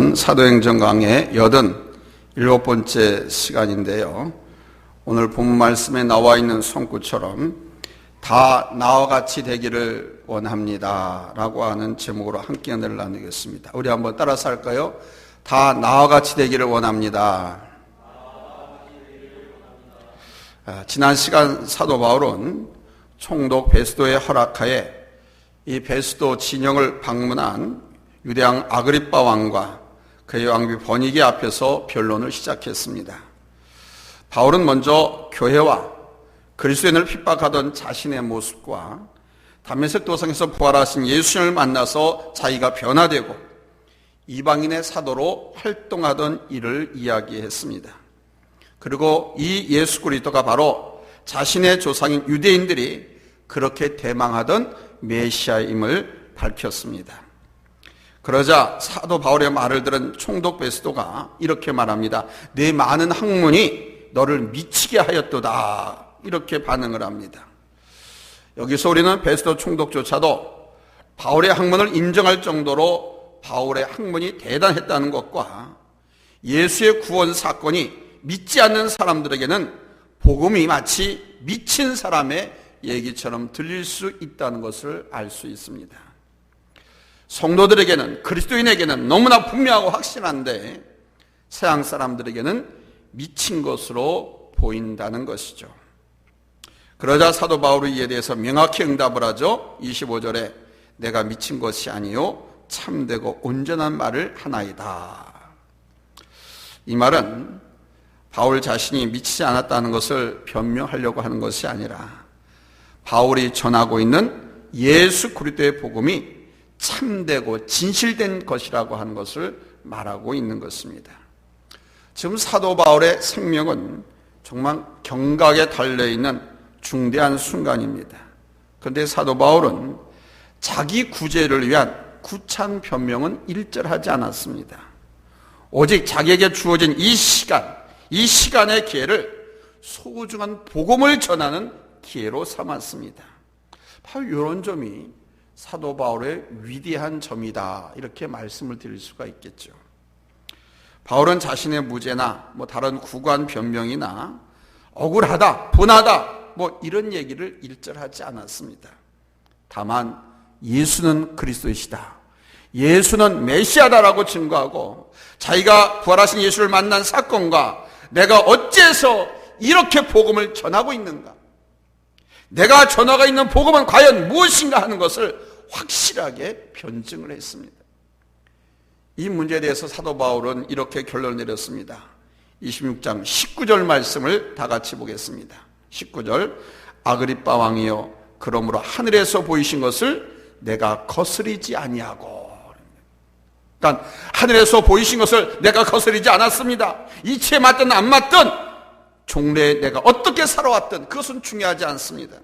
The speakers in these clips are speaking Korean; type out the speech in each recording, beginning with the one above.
시간은 사도행전 강의 87번째 시간인데요. 오늘 본문 말씀에 나와 있는 son구처럼 다 나와 같이 되기를 원합니다 라고 하는 제목으로 함께 은혜를 나누겠습니다. 우리 한번 따라서 할까요? 다 나와 같이 되기를 원합니다. 지난 시간 사도 바울은 총독 베스도의 허락하에 이 베스도 진영을 방문한 유대왕 아그리빠 왕과 그의 왕비 버니게 앞에서 변론을 시작했습니다. 바울은 먼저 교회와 그리스도인을 핍박하던 자신의 모습과 다메섹 도상에서 부활하신 예수님을 만나서 자기가 변화되고 이방인의 사도로 활동하던 일을 이야기했습니다. 그리고 이 예수 그리스도가 바로 자신의 조상인 유대인들이 그렇게 대망하던 메시아임을 밝혔습니다. 그러자 사도 바울의 말을 들은 총독 베스도가 이렇게 말합니다. 내 많은 학문이 너를 미치게 하였도다. 이렇게 반응을 합니다. 여기서 우리는 베스도 총독조차도 바울의 학문을 인정할 정도로 바울의 학문이 대단했다는 것과 예수의 구원 사건이 믿지 않는 사람들에게는 복음이 마치 미친 사람의 얘기처럼 들릴 수 있다는 것을 알 수 있습니다. 성도들에게는, 그리스도인에게는 너무나 분명하고 확실한데 서양 사람들에게는 미친 것으로 보인다는 것이죠. 그러자 사도 바울이 이에 대해서 명확히 응답을 하죠. 25절에 내가 미친 것이 아니요 참되고 온전한 말을 하나이다. 이 말은 바울 자신이 미치지 않았다는 것을 변명하려고 하는 것이 아니라 바울이 전하고 있는 예수 그리스도의 복음이 참되고 진실된 것이라고 하는 것을 말하고 있는 것입니다. 지금 사도 바울의 생명은 정말 경각에 달려있는 중대한 순간입니다. 그런데 사도 바울은 자기 구제를 위한 구찬 변명은 일절하지 않았습니다. 오직 자기에게 주어진 이 시간의 기회를 소중한 복음을 전하는 기회로 삼았습니다. 바로 이런 점이 사도 바울의 위대한 점이다 이렇게 말씀을 드릴 수가 있겠죠. 바울은 자신의 무죄나 다른 구관 변명이나 억울하다, 분하다 이런 얘기를 일절하지 않았습니다. 다만 예수는 그리스도이시다, 예수는 메시아다라고 증거하고 자기가 부활하신 예수를 만난 사건과 내가 어째서 이렇게 복음을 전하고 있는가, 내가 전하고 있는 복음은 과연 무엇인가 하는 것을 확실하게 변증을 했습니다. 이 문제에 대해서 사도 바울은 이렇게 결론을 내렸습니다. 26장 19절 말씀을 다 같이 보겠습니다. 19절 아그리빠 왕이여 그러므로 하늘에서 보이신 것을 내가 거스리지 아니하고. 그러니까 하늘에서 보이신 것을 내가 거스리지 않았습니다. 이치에 맞든 안 맞든 종래에 내가 어떻게 살아왔든 그것은 중요하지 않습니다.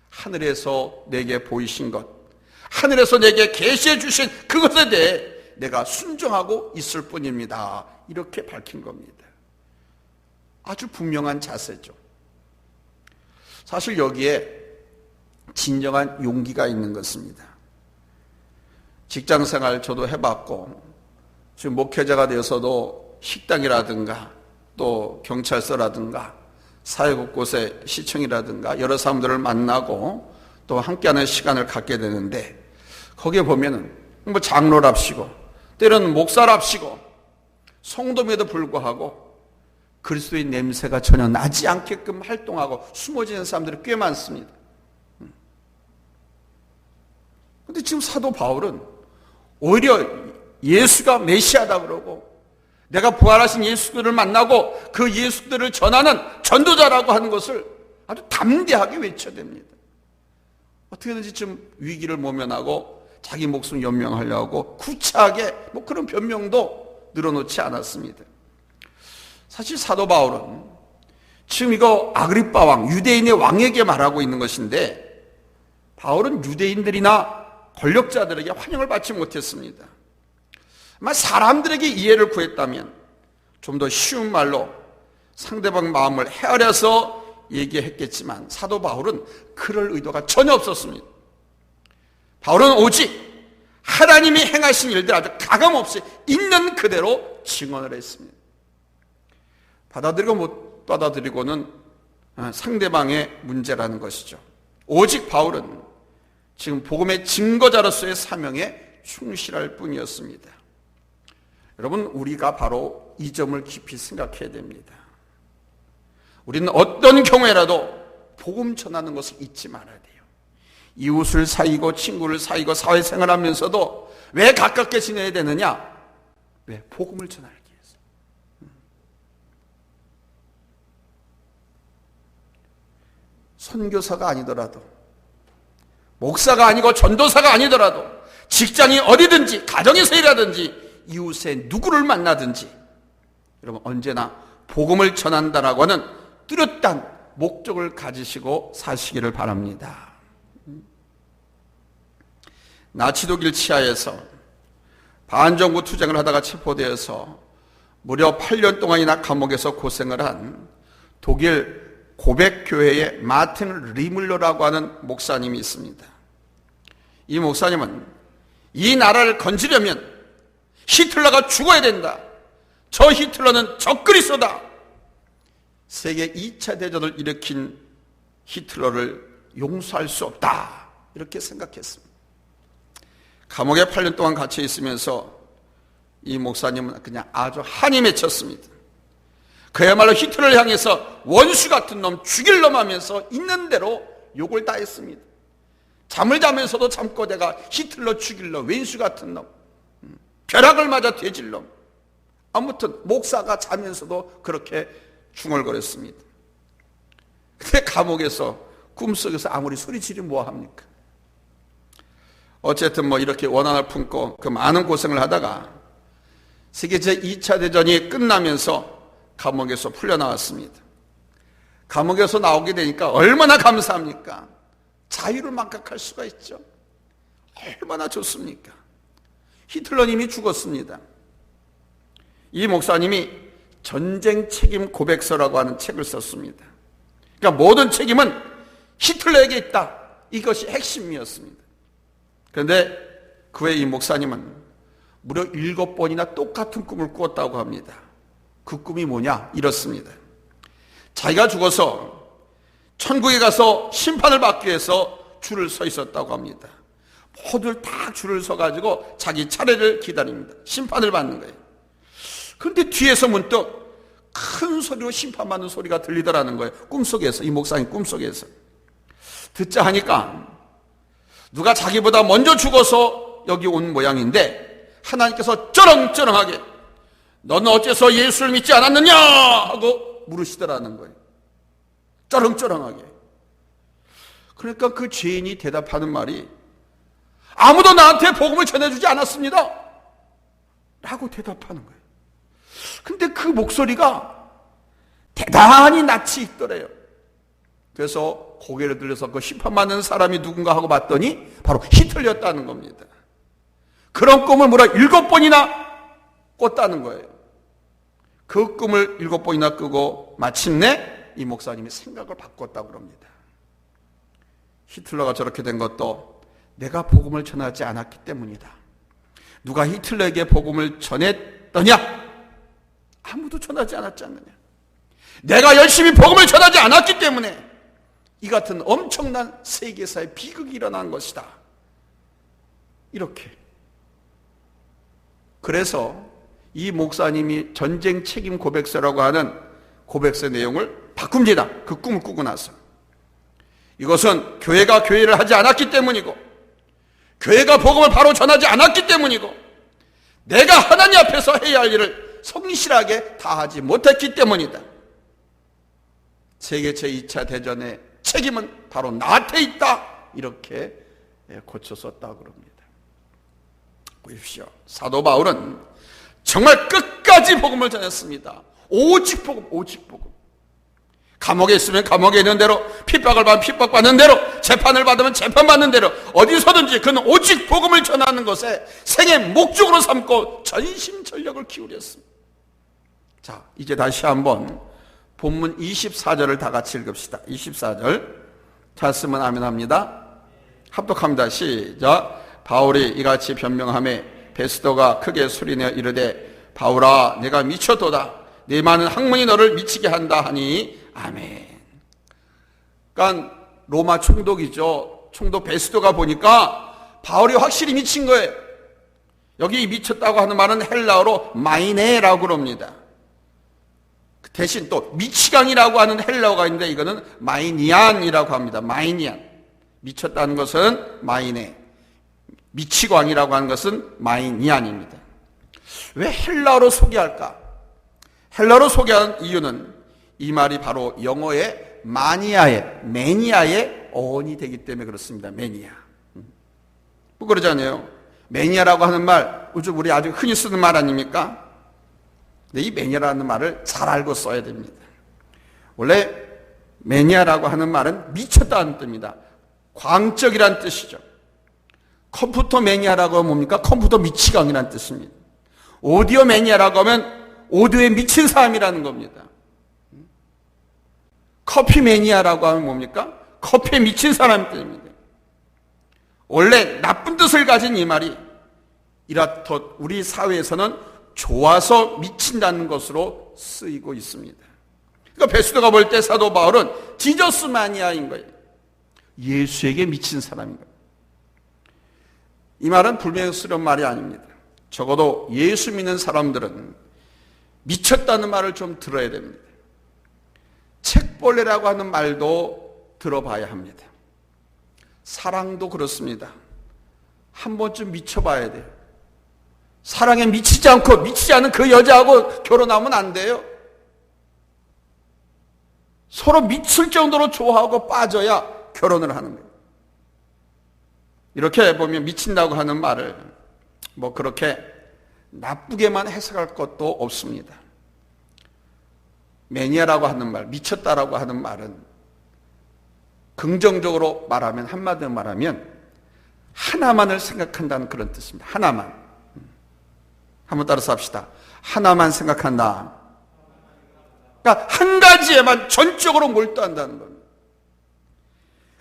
하늘에서 내게 보이신 것, 하늘에서 내게 계시해 주신 그것에 대해 내가 순종하고 있을 뿐입니다. 이렇게 밝힌 겁니다. 아주 분명한 자세죠. 사실 여기에 진정한 용기가 있는 것입니다. 직장생활 저도 해봤고 지금 목회자가 되어서도 식당이라든가 또 경찰서라든가 사회 곳곳에 시청이라든가 여러 사람들을 만나고 또 함께하는 시간을 갖게 되는데 거기에 보면은 장로랍시고 때로는 목사랍시고 성도임에도 불구하고 그리스도의 냄새가 전혀 나지 않게끔 활동하고 숨어지는 사람들이 꽤 많습니다. 그런데 지금 사도 바울은 오히려 예수가 메시아다 그러고 내가 부활하신 예수들을 만나고 그 예수들을 전하는 전도자라고 하는 것을 아주 담대하게 외쳐댑니다. 어떻게든지 좀 위기를 모면하고 자기 목숨 연명하려고 구차하게 그런 변명도 늘어놓지 않았습니다. 사실 사도 바울은 지금 이거 아그리빠 왕, 유대인의 왕에게 말하고 있는 것인데 바울은 유대인들이나 권력자들에게 환영을 받지 못했습니다. 아마 사람들에게 이해를 구했다면 좀 더 쉬운 말로 상대방 마음을 헤아려서 얘기했겠지만 사도 바울은 그럴 의도가 전혀 없었습니다. 바울은 오직 하나님이 행하신 일들 아주 가감없이 있는 그대로 증언을 했습니다. 받아들이고 못 받아들이고는 상대방의 문제라는 것이죠. 오직 바울은 지금 복음의 증거자로서의 사명에 충실할 뿐이었습니다. 여러분, 우리가 바로 이 점을 깊이 생각해야 됩니다. 우리는 어떤 경우에라도 복음 전하는 것을 잊지 말아야 돼요. 이웃을 사귀고 친구를 사귀고 사회생활 하면서도 왜 가깝게 지내야 되느냐? 왜? 복음을 전하기 위해서. 선교사가 아니더라도, 목사가 아니고 전도사가 아니더라도, 직장이 어디든지, 가정에서 일하든지, 이웃의 누구를 만나든지, 여러분 언제나 복음을 전한다라고 하는 뚜렷한 목적을 가지시고 사시기를 바랍니다. 나치 독일 치하에서 반정부 투쟁을 하다가 체포되어서 무려 8년 동안이나 감옥에서 고생을 한 독일 고백교회의 마틴 리물러라고 하는 목사님이 있습니다. 이 목사님은 이 나라를 건지려면 히틀러가 죽어야 된다. 저 히틀러는 적그리스도다. 세계 2차 대전을 일으킨 히틀러를 용서할 수 없다. 이렇게 생각했습니다. 감옥에 8년 동안 갇혀 있으면서 이 목사님은 그냥 아주 한이 맺혔습니다. 그야말로 히틀러를 향해서 원수 같은 놈, 죽일 놈 하면서 있는 대로 욕을 다 했습니다. 잠을 자면서도 잠꼬대가 히틀러 죽일 놈, 왼수 같은 놈, 벼락을 맞아 돼질 놈. 아무튼 목사가 자면서도 그렇게 중얼거렸습니다. 근데 감옥에서 꿈속에서 아무리 소리 지르면 뭐합니까? 어쨌든 이렇게 원한을 품고 그 많은 고생을 하다가 세계 제2차 대전이 끝나면서 감옥에서 풀려나왔습니다. 감옥에서 나오게 되니까 얼마나 감사합니까? 자유를 만끽할 수가 있죠. 얼마나 좋습니까? 히틀러님이 죽었습니다. 이 목사님이 전쟁 책임 고백서라고 하는 책을 썼습니다. 그러니까 모든 책임은 히틀러에게 있다. 이것이 핵심이었습니다. 그런데 그 후에 이 목사님은 무려 7번이나 똑같은 꿈을 꾸었다고 합니다. 그 꿈이 뭐냐? 이렇습니다. 자기가 죽어서 천국에 가서 심판을 받기 위해서 줄을 서 있었다고 합니다. 모두들 딱 줄을 서가지고 자기 차례를 기다립니다. 심판을 받는 거예요. 그런데 뒤에서 문득 큰 소리로 심판받는 소리가 들리더라는 거예요. 꿈속에서, 이 목사님 꿈속에서. 듣자 하니까 누가 자기보다 먼저 죽어서 여기 온 모양인데 하나님께서 쩌렁쩌렁하게 너는 어째서 예수를 믿지 않았느냐 하고 물으시더라는 거예요. 쩌렁쩌렁하게. 그러니까 그 죄인이 대답하는 말이 아무도 나한테 복음을 전해주지 않았습니다 라고 대답하는 거예요. 근데 그 목소리가 대단히 낯이 익더래요. 그래서 고개를 들려서 그 심판받는 사람이 누군가 하고 봤더니 바로 히틀러였다는 겁니다. 그런 꿈을 무려 7번이나 꿨다는 거예요. 그 꿈을 7번이나 꾸고 마침내 이 목사님이 생각을 바꿨다고 합니다. 히틀러가 저렇게 된 것도 내가 복음을 전하지 않았기 때문이다. 누가 히틀러에게 복음을 전했더냐? 아무도 전하지 않았지 않느냐. 내가 열심히 복음을 전하지 않았기 때문에 이 같은 엄청난 세계사의 비극이 일어난 것이다. 이렇게. 그래서 이 목사님이 전쟁 책임 고백서라고 하는 고백서 내용을 바꿉니다. 그 꿈을 꾸고 나서. 이것은 교회가 교회를 하지 않았기 때문이고 교회가 복음을 바로 전하지 않았기 때문이고 내가 하나님 앞에서 해야 할 일을 성실하게 다하지 못했기 때문이다. 세계 제2차 대전의 책임은 바로 나한테 있다. 이렇게 고쳐 썼다고 합니다. 보십시오. 사도 바울은 정말 끝까지 복음을 전했습니다. 오직 복음, 오직 복음. 감옥에 있으면 감옥에 있는 대로, 핍박을 받으면 핍박받는 대로, 재판을 받으면 재판받는 대로 어디서든지 그는 오직 복음을 전하는 것에 생애 목적으로 삼고 전심전력을 기울였습니다. 자, 이제 다시 한번 본문 24절을 다 같이 읽읍시다. 24절. 잘 쓰면 아멘 합니다. 합독합니다. 시작. 바울이 이같이 변명하매 베스도가 크게 소리내어 이르되 바울아 내가 미쳤도다. 네 많은 학문이 너를 미치게 한다 하니 아멘. 그러니까 로마 총독이죠. 총독 베스도가 보니까 바울이 확실히 미친 거예요. 여기 미쳤다고 하는 말은 헬라어로 마이네라고 그럽니다. 대신 또 미치광이라고 하는 헬라어가 있는데 이거는 마이니안이라고 합니다. 마이니안. 미쳤다는 것은 마이네. 미치광이라고 하는 것은 마이니안입니다. 왜 헬라어로 소개할까? 헬라어로 소개한 이유는 이 말이 바로 영어의 매니아의 어원이 되기 때문에 그렇습니다. 매니아. 뭐 그러잖아요. 매니아라고 하는 말, 우리 아주 흔히 쓰는 말 아닙니까? 근데 이 매니아라는 말을 잘 알고 써야 됩니다. 원래 매니아라고 하는 말은 미쳤다는 뜻입니다. 광적이란 뜻이죠. 컴퓨터 매니아라고 하면 뭡니까? 컴퓨터 미치광이라는 뜻입니다. 오디오 매니아라고 하면 오디오에 미친 사람이라는 겁니다. 커피 매니아라고 하면 뭡니까? 커피에 미친 사람이 뜻입니다. 원래 나쁜 뜻을 가진 이 말이 이렇듯 우리 사회에서는 좋아서 미친다는 것으로 쓰이고 있습니다. 그러니까 베스도가 볼 때 사도 바울은 지저스 마니아인 거예요. 예수에게 미친 사람인 거예요. 이 말은 불명스러운 말이 아닙니다. 적어도 예수 믿는 사람들은 미쳤다는 말을 좀 들어야 됩니다. 책벌레라고 하는 말도 들어봐야 합니다. 사랑도 그렇습니다. 한 번쯤 미쳐봐야 돼요. 사랑에 미치지 않고 미치지 않은 그 여자하고 결혼하면 안 돼요. 서로 미칠 정도로 좋아하고 빠져야 결혼을 하는 거예요. 이렇게 보면 미친다고 하는 말을 뭐 그렇게 나쁘게만 해석할 것도 없습니다. 매니아라고 하는 말, 미쳤다라고 하는 말은 긍정적으로 말하면, 한마디로 말하면 하나만을 생각한다는 그런 뜻입니다. 하나만. 한번 따라서 합시다. 하나만 생각한다. 그러니까 한 가지에만 전적으로 몰두한다는 겁니다.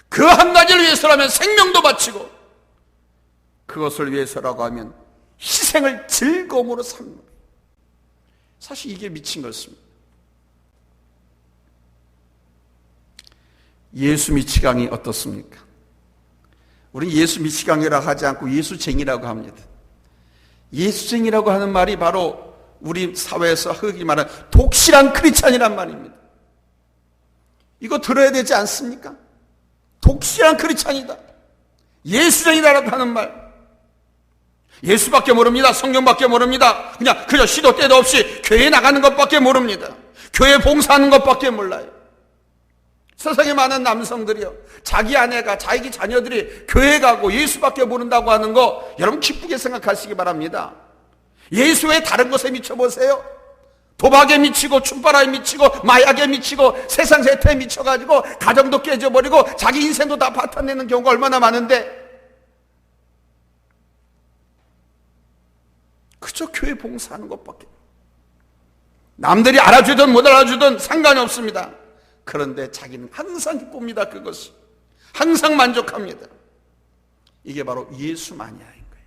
그 한 가지를 위해서라면 생명도 바치고 그것을 위해서라고 하면 희생을 즐거움으로 삼는 거예요. 사실 이게 미친 것입니다. 예수 미치광이 어떻습니까? 우리는 예수 미치광이라고 하지 않고 예수쟁이라고 합니다. 예수쟁이라고 하는 말이 바로 우리 사회에서 흔히 말하는 독실한 크리스찬이란 말입니다. 이거 들어야 되지 않습니까? 독실한 크리스찬이다. 예수쟁이라고 하는 말. 예수밖에 모릅니다. 성경밖에 모릅니다. 그저 시도 때도 없이 교회에 나가는 것밖에 모릅니다. 교회 봉사하는 것밖에 몰라요. 세상에 많은 남성들이요, 자기 아내가, 자기 자녀들이 교회 가고 예수밖에 모른다고 하는 거 여러분 기쁘게 생각하시기 바랍니다. 예수 외에 다른 것에 미쳐보세요. 도박에 미치고 춤바람에 미치고 마약에 미치고 세상 세태에 미쳐가지고 가정도 깨져버리고 자기 인생도 다 파탄내는 경우가 얼마나 많은데 그저 교회 봉사하는 것밖에. 남들이 알아주든 못 알아주든 상관이 없습니다. 그런데 자기는 항상 기쁩니다. 그것이 항상 만족합니다. 이게 바로 예수 마니아인 거예요.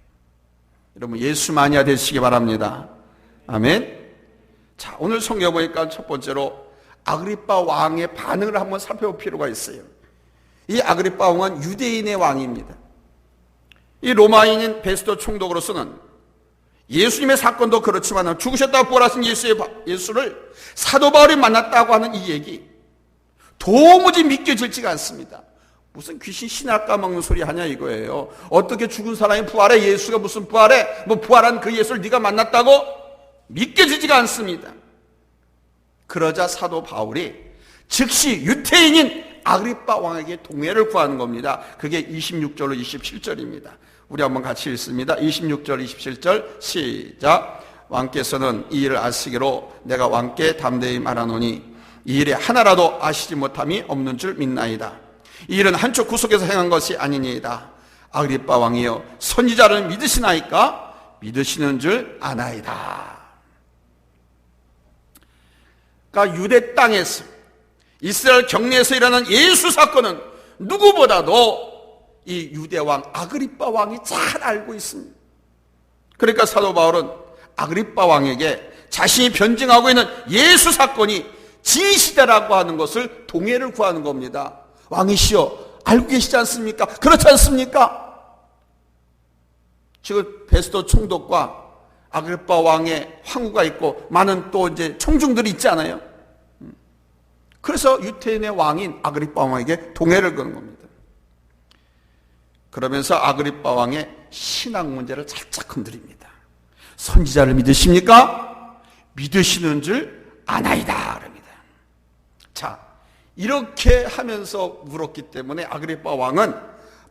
여러분 예수 마니아 되시기 바랍니다. 아멘. 자, 오늘 성경 보니까 첫 번째로 아그리빠 왕의 반응을 한번 살펴볼 필요가 있어요. 이 아그리빠 왕은 유대인의 왕입니다. 이 로마인인 베스도 총독으로서는 예수님의 사건도 그렇지만 죽으셨다고 부활하신 예수를 사도 바울이 만났다고 하는 이 얘기 도무지 믿겨질지가 않습니다. 무슨 귀신 신학 까먹는 소리 하냐 이거예요. 어떻게 죽은 사람이 부활해? 예수가 무슨 부활해? 뭐 부활한 그 예수를 네가 만났다고? 믿겨지지가 않습니다. 그러자 사도 바울이 즉시 유태인인 아그리빠 왕에게 동해를 구하는 겁니다. 그게 26절로 27절입니다. 우리 한번 같이 읽습니다. 26절 27절 시작. 왕께서는 이 일을 아시기로 내가 왕께 담대히 말하노니 이 일에 하나라도 아시지 못함이 없는 줄 믿나이다. 이 일은 한쪽 구석에서 행한 것이 아니니이다. 아그리빠 왕이여 선지자를 믿으시나이까? 믿으시는 줄 아나이다. 그러니까 유대 땅에서 이스라엘 경내에서 일어난 예수 사건은 누구보다도 이 유대 왕 아그리빠 왕이 잘 알고 있습니다. 그러니까 사도 바울은 아그리빠 왕에게 자신이 변증하고 있는 예수 사건이 진시대라고 하는 것을 동의를 구하는 겁니다. 왕이시여, 알고 계시지 않습니까? 그렇지 않습니까? 지금 베스도 총독과 아그리빠 왕의 황후가 있고 많은 또 이제 총중들이 있잖아요. 그래서 유태인의 왕인 아그리빠 왕에게 동의를 거는 겁니다. 그러면서 아그리빠 왕의 신앙 문제를 살짝 건드립니다. 선지자를 믿으십니까? 믿으시는 줄 아나이다 그럽니다. 자, 이렇게 하면서 물었기 때문에 아그리빠 왕은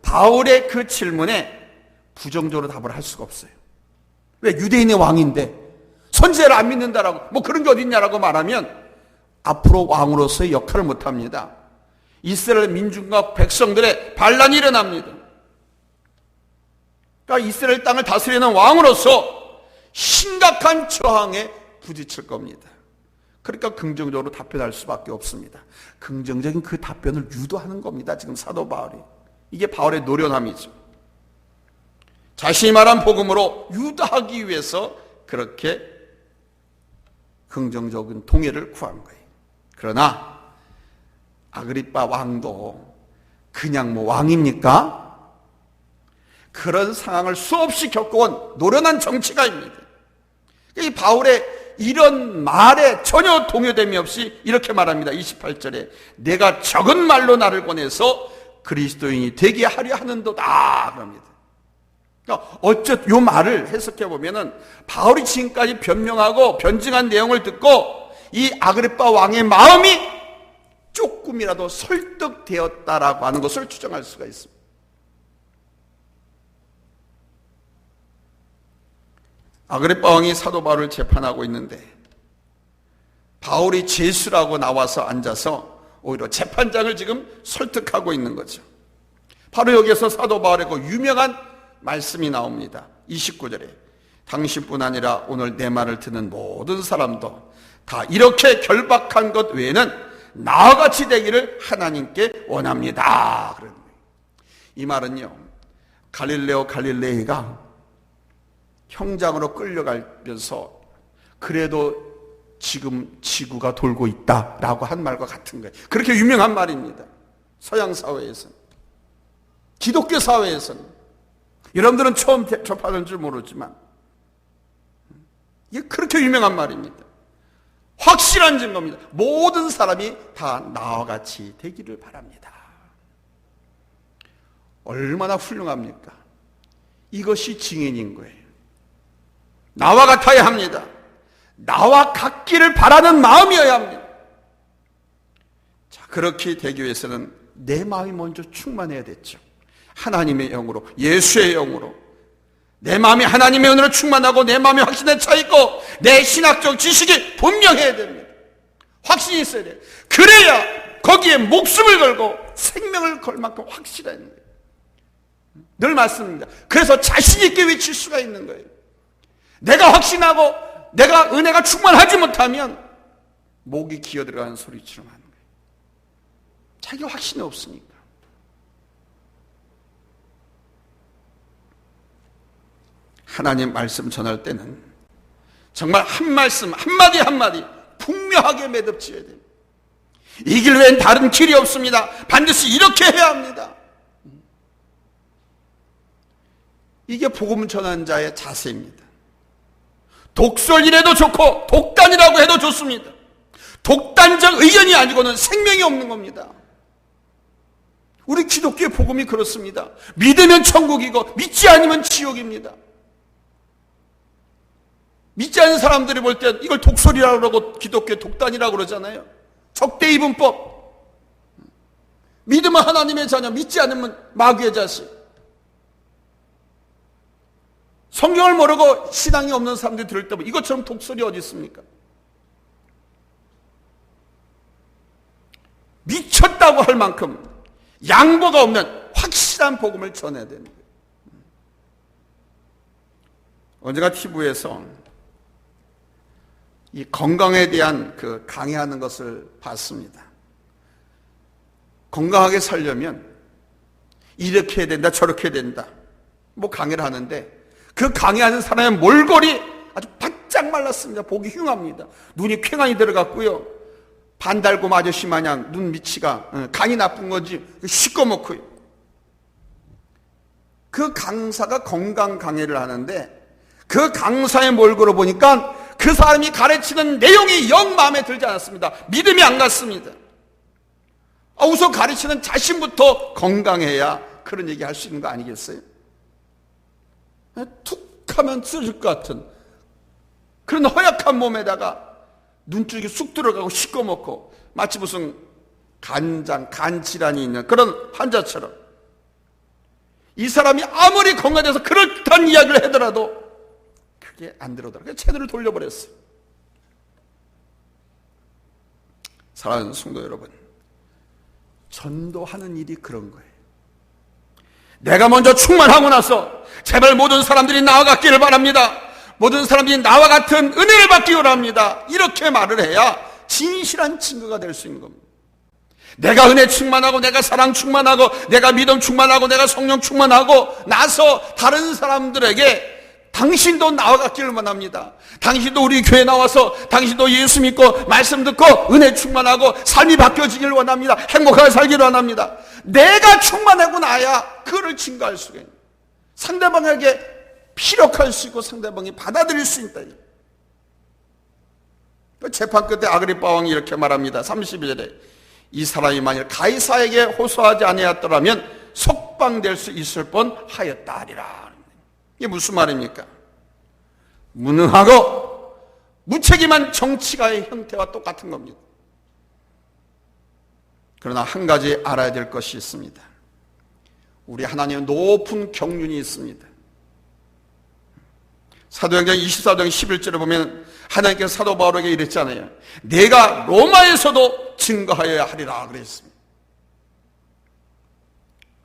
바울의 그 질문에 부정적으로 답을 할 수가 없어요. 왜? 유대인의 왕인데 선지자를 안 믿는다라고 뭐 그런 게 어딨냐라고 말하면 앞으로 왕으로서의 역할을 못합니다. 이스라엘 민중과 백성들의 반란이 일어납니다. 그러니까 이스라엘 땅을 다스리는 왕으로서 심각한 저항에 부딪힐 겁니다. 그러니까 긍정적으로 답변할 수밖에 없습니다. 긍정적인 그 답변을 유도하는 겁니다. 지금 사도 바울이. 이게 바울의 노련함이죠. 자신이 말한 복음으로 유도하기 위해서 그렇게 긍정적인 동의를 구한 거예요. 그러나 아그리빠 왕도 그냥 뭐 왕입니까? 그런 상황을 수없이 겪어온 노련한 정치가입니다. 이 바울의 이런 말에 전혀 동요됨이 없이 이렇게 말합니다. 28절에 내가 적은 말로 나를 권해서 그리스도인이 되게 하려 하는도다 그럽니다. 그러니까 어쨌든 이 말을 해석해 보면은 바울이 지금까지 변명하고 변증한 내용을 듣고 이 아그리빠 왕의 마음이 조금이라도 설득되었다라고 하는 것을 추정할 수가 있습니다. 아그리빠 왕이 사도 바울을 재판하고 있는데 바울이 죄수라고 나와서 앉아서 오히려 재판장을 지금 설득하고 있는 거죠. 바로 여기에서 사도 바울의 그 유명한 말씀이 나옵니다. 29절에 당신뿐 아니라 오늘 내 말을 듣는 모든 사람도 다 이렇게 결박한 것 외에는 나와 같이 되기를 하나님께 원합니다. 그런 거예요. 이 말은요, 갈릴레이가 형장으로 끌려가면서 그래도 지금 지구가 돌고 있다라고 한 말과 같은 거예요. 그렇게 유명한 말입니다. 서양 사회에서는, 기독교 사회에서는. 여러분들은 처음 접하는 줄 모르지만 이게 그렇게 유명한 말입니다. 확실한 증거입니다. 모든 사람이 다 나와 같이 되기를 바랍니다. 얼마나 훌륭합니까? 이것이 증인인 거예요. 나와 같아야 합니다. 나와 같기를 바라는 마음이어야 합니다. 자, 그렇게 되기 위해서는 내 마음이 먼저 충만해야 됐죠. 하나님의 영으로, 예수의 영으로. 내 마음이 하나님의 은혜로 충만하고 내 마음이 확신에 차있고 내 신학적 지식이 분명해야 됩니다. 확신이 있어야 돼요. 그래야 거기에 목숨을 걸고 생명을 걸 만큼 확실한 거예요. 늘 말씀입니다. 그래서 자신 있게 외칠 수가 있는 거예요. 내가 확신하고 내가 은혜가 충만하지 못하면 목이 기어 들어가는 소리처럼 하는 거예요. 자기 확신이 없으니까. 하나님 말씀 전할 때는 정말 한 말씀 한마디 한마디 분명하게 매듭지어야 됩니다. 이 길 외엔 다른 길이 없습니다. 반드시 이렇게 해야 합니다. 이게 복음 전하는 자의 자세입니다. 독설이라도 좋고 독단이라고 해도 좋습니다. 독단적 의견이 아니고는 생명이 없는 겁니다. 우리 기독교의 복음이 그렇습니다. 믿으면 천국이고 믿지 않으면 지옥입니다. 믿지 않는 사람들이 볼 때 이걸 독설이라고 그러고 기독교의 독단이라고 그러잖아요. 적대이분법. 믿으면 하나님의 자녀, 믿지 않으면 마귀의 자식. 성경을 모르고 신앙이 없는 사람들이 들을 때 이것처럼 독설이 어디 있습니까? 미쳤다고 할 만큼 양보가 없는 확실한 복음을 전해야 됩니다. 언젠가 TV에서 이 건강에 대한 그 강의하는 것을 봤습니다. 건강하게 살려면 이렇게 해야 된다, 저렇게 해야 된다. 뭐 강의를 하는데 그 강의하는 사람의 몰골이 아주 바짝 말랐습니다. 보기 흉합니다. 눈이 퀭안이 들어갔고요. 반달곰 아저씨 마냥 눈 밑이가 간이 나쁜 건지 시꺼멓고요. 그 강사가 건강 강의를 하는데 그 강사의 몰골을 보니까 그 사람이 가르치는 내용이 영 마음에 들지 않았습니다. 믿음이 안 갔습니다. 우선 가르치는 자신부터 건강해야 그런 얘기 할 수 있는 거 아니겠어요? 툭 하면 쓰러질 것 같은 그런 허약한 몸에다가 눈줄기 쑥 들어가고 시꺼멓고 마치 무슨 간 질환이 있는 그런 환자처럼 이 사람이 아무리 건강해서 그럴듯한 이야기를 하더라도 그게 안 들어오더라고요. 채널을 돌려버렸어요. 사랑하는 성도 여러분, 전도하는 일이 그런 거예요. 내가 먼저 충만하고 나서 제발 모든 사람들이 나와 같기를 바랍니다. 모든 사람들이 나와 같은 은혜를 받기 원합니다. 이렇게 말을 해야 진실한 증거가 될 수 있는 겁니다. 내가 은혜 충만하고 내가 사랑 충만하고 내가 믿음 충만하고 내가 성령 충만하고 나서 다른 사람들에게 당신도 나와 같기를 원합니다. 당신도 우리 교회 나와서 당신도 예수 믿고 말씀 듣고 은혜 충만하고 삶이 바뀌어지기를 원합니다. 행복하게 살기를 원합니다. 내가 충만하고 나야 그를 증거할 수가 있는, 상대방에게 피력할 수 있고 상대방이 받아들일 수 있다. 재판 끝에 아그리빠 왕이 이렇게 말합니다. 32절에 이 사람이 만일 가이사에게 호소하지 아니하였더라면 석방될 수 있을 뻔하였다 하리라. 이게 무슨 말입니까? 무능하고 무책임한 정치가의 형태와 똑같은 겁니다. 그러나 한 가지 알아야 될 것이 있습니다. 우리 하나님은 높은 경륜이 있습니다. 사도행전 24장 11절에 보면 하나님께서 사도 바울에게 이랬잖아요. 내가 로마에서도 증거하여야 하리라 그랬습니다.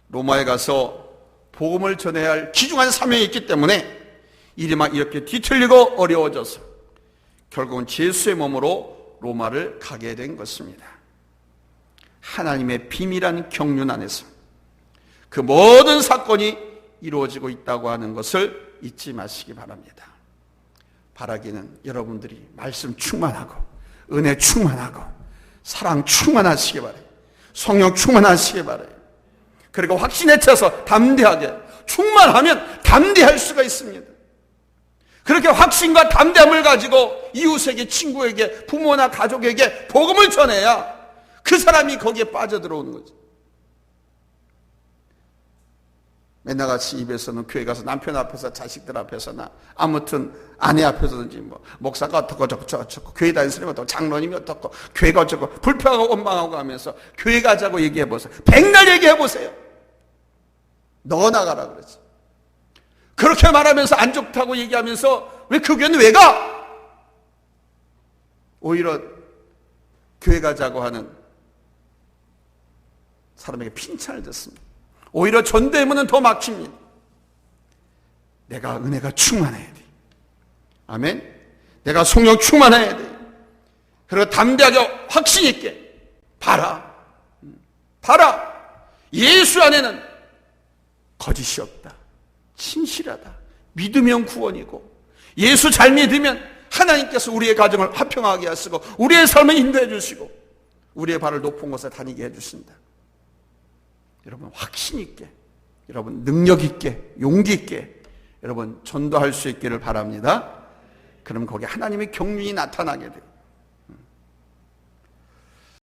로마에 가서 복음을 전해야 할 귀중한 사명이 있기 때문에 일이 이렇게 뒤틀리고 어려워져서 결국은 예수의 몸으로 로마를 가게 된 것입니다. 하나님의 비밀한 경륜 안에서 그 모든 사건이 이루어지고 있다고 하는 것을 잊지 마시기 바랍니다. 바라기는 여러분들이 말씀 충만하고 은혜 충만하고 사랑 충만하시기 바라요. 성령 충만하시기 바라요. 그리고 확신에 차서 담대하게, 충만하면 담대할 수가 있습니다. 그렇게 확신과 담대함을 가지고 이웃에게, 친구에게, 부모나 가족에게 복음을 전해야 그 사람이 거기에 빠져들어오는 거죠. 맨날 같이 입에서는 교회 가서 남편 앞에서 자식들 앞에서나 아무튼 아내 앞에서든지 뭐 목사가 어떻고 저쩌고 교회 다니는 사람이 어떻고 장로님이 어떻고 교회가 어쩌고 불평하고 원망하고 하면서 교회 가자고 얘기해보세요. 백날 얘기해보세요. 너 나가라 그러지. 그렇게 말하면서 안 좋다고 얘기하면서 왜 그 교회는 왜 가? 오히려 교회 가자고 하는 사람에게 핀찬을 듣습니다. 오히려 전대문은 더 막힙니다. 내가 은혜가 충만해야 돼. 아멘. 내가 성령 충만해야 돼. 그리고 담대하게 확신 있게 봐라. 예수 안에는 거짓이 없다. 진실하다. 믿으면 구원이고 예수 잘 믿으면 하나님께서 우리의 가정을 화평하게 하시고 우리의 삶을 인도해 주시고 우리의 발을 높은 곳에 다니게 해 주신다. 여러분 확신 있게, 여러분 능력 있게, 용기 있게 여러분 전도할 수 있기를 바랍니다. 그럼 거기에 하나님의 경륜이 나타나게 돼요.